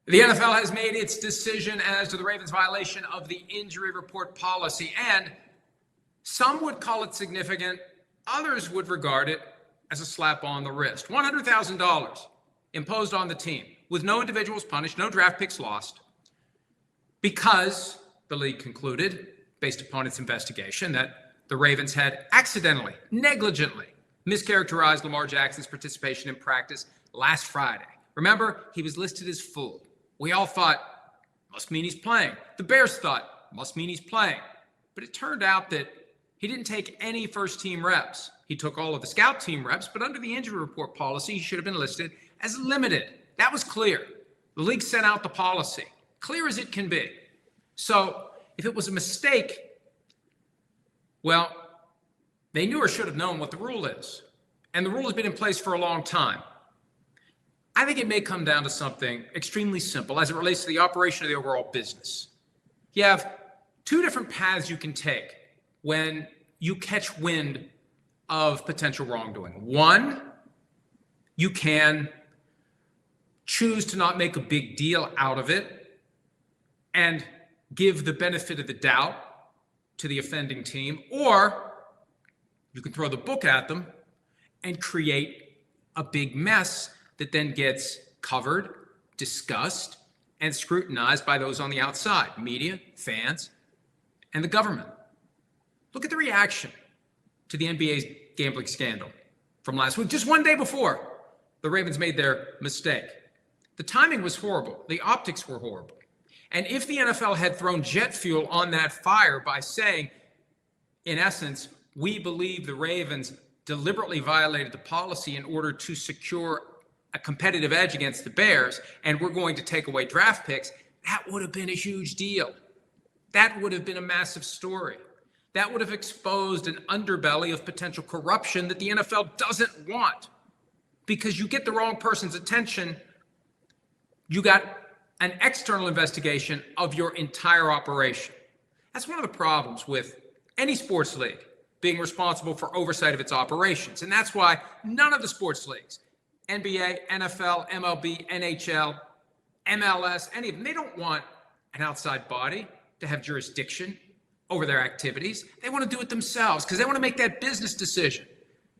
The NFL has made its decision as to the Ravens' violation of the injury report policy, and some would call it significant. Others would regard it as a slap on the wrist. $100,000 imposed on the team with no individuals punished, no draft picks lost, because the league concluded, based upon its investigation, that the Ravens had accidentally, negligently mischaracterized Lamar Jackson's participation in practice last Friday. Remember, he was listed as full. We all thought, must mean he's playing. The Bears thought, must mean he's playing. But it turned out that he didn't take any first-team reps. He took all of the scout team reps, but under the injury report policy, he should have been listed as limited. That was clear. The league sent out the policy, clear as it can be. So if it was a mistake, well, they knew or should have known what the rule is. And the rule has been in place for a long time. I think it may come down to something extremely simple as it relates to the operation of the overall business. You have two different paths you can take when you catch wind of potential wrongdoing. One, you can choose to not make a big deal out of it and give the benefit of the doubt to the offending team, or you can throw the book at them and create a big mess that then gets covered, discussed, and scrutinized by those on the outside, media, fans, and the government. Look at the reaction to the NBA's gambling scandal from last week, just one day before the Ravens made their mistake. The timing was horrible. The optics were horrible. And if the NFL had thrown jet fuel on that fire by saying, in essence, we believe the Ravens deliberately violated the policy in order to secure a competitive edge against the Bears, and we're going to take away draft picks, that would have been a huge deal. That would have been a massive story. That would have exposed an underbelly of potential corruption that the NFL doesn't want. Because you get the wrong person's attention, you got an external investigation of your entire operation. That's one of the problems with any sports league being responsible for oversight of its operations. And that's why none of the sports leagues, NBA, NFL, MLB, NHL, MLS, any of them, they don't want an outside body to have jurisdiction over their activities. They want to do it themselves because they want to make that business decision.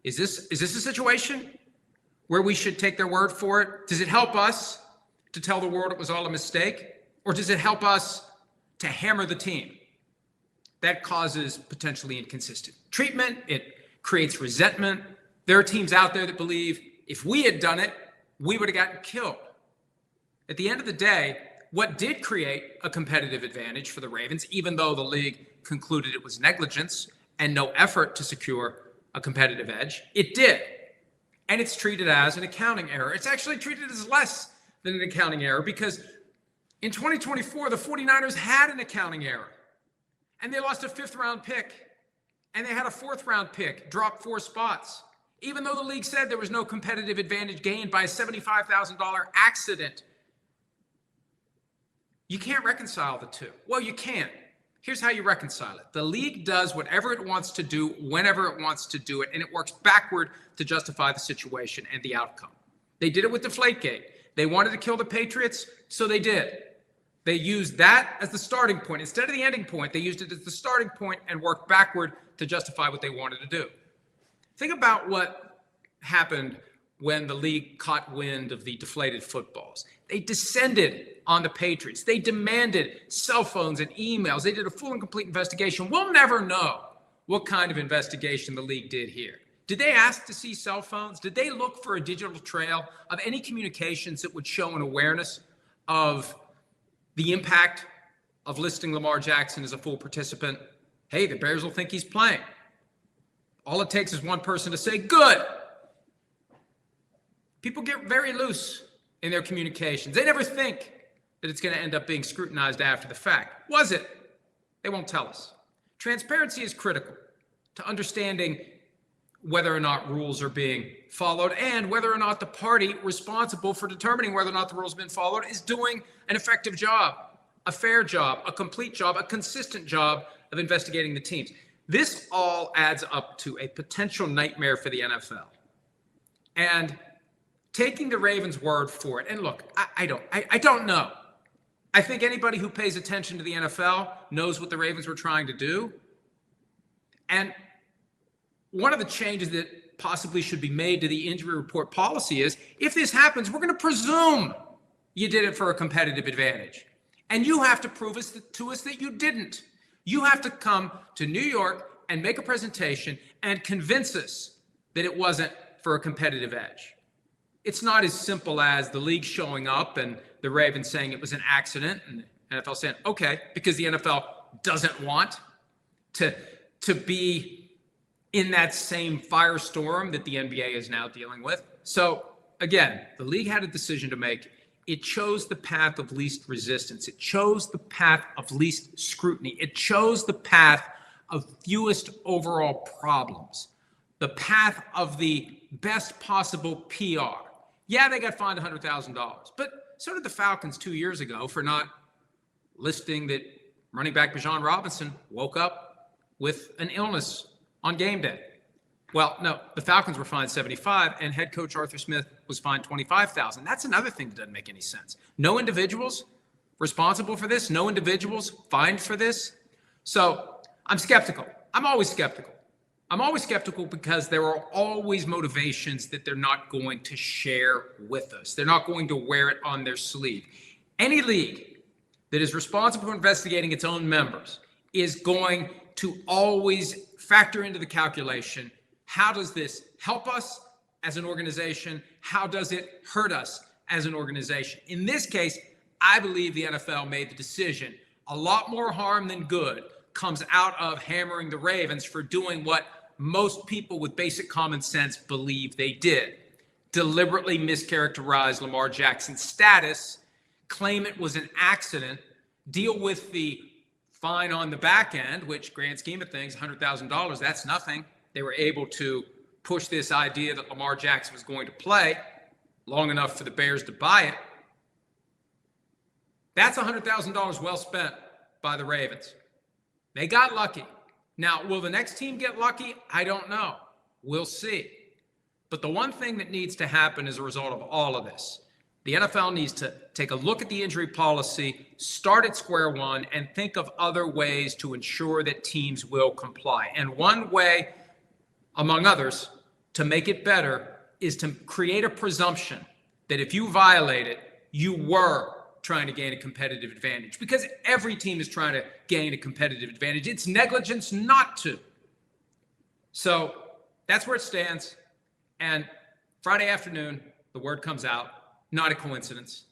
Is this a situation where we should take their word for it? Does it help us to tell the world it was all a mistake? Or does it help us to hammer the team? That causes potentially inconsistent treatment. It creates resentment. There are teams out there that believe if we had done it, we would have gotten killed. At the end of the day, what did create a competitive advantage for the Ravens, even though the league concluded it was negligence and no effort to secure a competitive edge, it did. And it's treated as an accounting error. It's actually treated as less than an accounting error because in 2024, the 49ers had an accounting error. And they lost a 5th-round pick. And they had a 4th-round pick, dropped 4 spots. Even though the league said there was no competitive advantage gained by a $75,000 accident. You can't reconcile the two. Well, you can. Here's how you reconcile it. The league does whatever it wants to do, whenever it wants to do it, and it works backward to justify the situation and the outcome. They did it with Deflategate. They wanted to kill the Patriots, so they did. They used that as the starting point. Instead of the ending point, they used it as the starting point and worked backward to justify what they wanted to do. Think about what happened when the league caught wind of the deflated footballs. They descended on the Patriots. They demanded cell phones and emails. They did a full and complete investigation. We'll never know what kind of investigation the league did here. Did they ask to see cell phones? Did they look for a digital trail of any communications that would show an awareness of the impact of listing Lamar Jackson as a full participant? Hey, the Bears will think he's playing. All it takes is one person to say, good. People get very loose in their communications. They never think that it's going to end up being scrutinized after the fact. Was it? They won't tell us. Transparency is critical to understanding whether or not rules are being followed and whether or not the party responsible for determining whether or not the rules have been followed is doing an effective job, a fair job, a complete job, a consistent job of investigating the teams. This all adds up to a potential nightmare for the NFL. And taking the Ravens' word for it, and look, I don't know. I think anybody who pays attention to the NFL knows what the Ravens were trying to do. And one of the changes that possibly should be made to the injury report policy is, if this happens, we're going to presume you did it for a competitive advantage. And you have to prove to us that you didn't. You have to come to New York and make a presentation and convince us that it wasn't for a competitive edge. It's not as simple as the league showing up and the Ravens saying it was an accident and the NFL saying, okay, because the NFL doesn't want to be in that same firestorm that the NBA is now dealing with. So again, the league had a decision to make. It chose the path of least resistance. It chose the path of least scrutiny. It chose the path of fewest overall problems, the path of the best possible PR. Yeah, they got fined $100,000, but so did the Falcons 2 years ago for not listing that running back Bijan Robinson woke up with an illness on game day. Well, no, the Falcons were fined $75,000 and head coach Arthur Smith was fined $25,000. That's another thing that doesn't make any sense. No individuals responsible for this, no individuals fined for this. So I'm skeptical. I'm always skeptical. I'm always skeptical because there are always motivations that they're not going to share with us. They're not going to wear it on their sleeve. Any league that is responsible for investigating its own members is going to always factor into the calculation, how does this help us as an organization? How does it hurt us as an organization? In this case, I believe the NFL made the decision. A lot more harm than good comes out of hammering the Ravens for doing what most people with basic common sense believe they did. Deliberately mischaracterize Lamar Jackson's status, claim it was an accident, deal with the fine on the back end, which grand scheme of things, $100,000, that's nothing. They were able to push this idea that Lamar Jackson was going to play long enough for the Bears to buy it. That's $100,000 well spent by the Ravens. They got lucky. Now, will the next team get lucky? I don't know. We'll see. But the one thing that needs to happen as a result of all of this, the NFL needs to take a look at the injury policy, start at square one, and think of other ways to ensure that teams will comply. And one way, among others, to make it better is to create a presumption that if you violate it, you were trying to gain a competitive advantage, because every team is trying to gain a competitive advantage. It's negligence not to. So that's where it stands. And Friday afternoon, the word comes out, not a coincidence.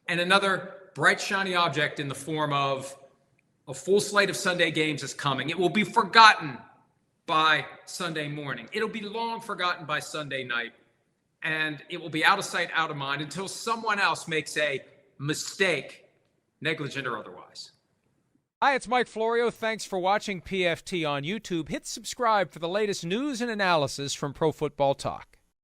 And another bright, shiny object in the form of a full slate of Sunday games is coming. It will be forgotten by Sunday morning. It'll be long forgotten by Sunday night. And it will be out of sight, out of mind until someone else makes a mistake, negligent or otherwise. Hi, it's Mike Florio. Thanks for watching PFT on YouTube. Hit subscribe for the latest news and analysis from Pro Football Talk.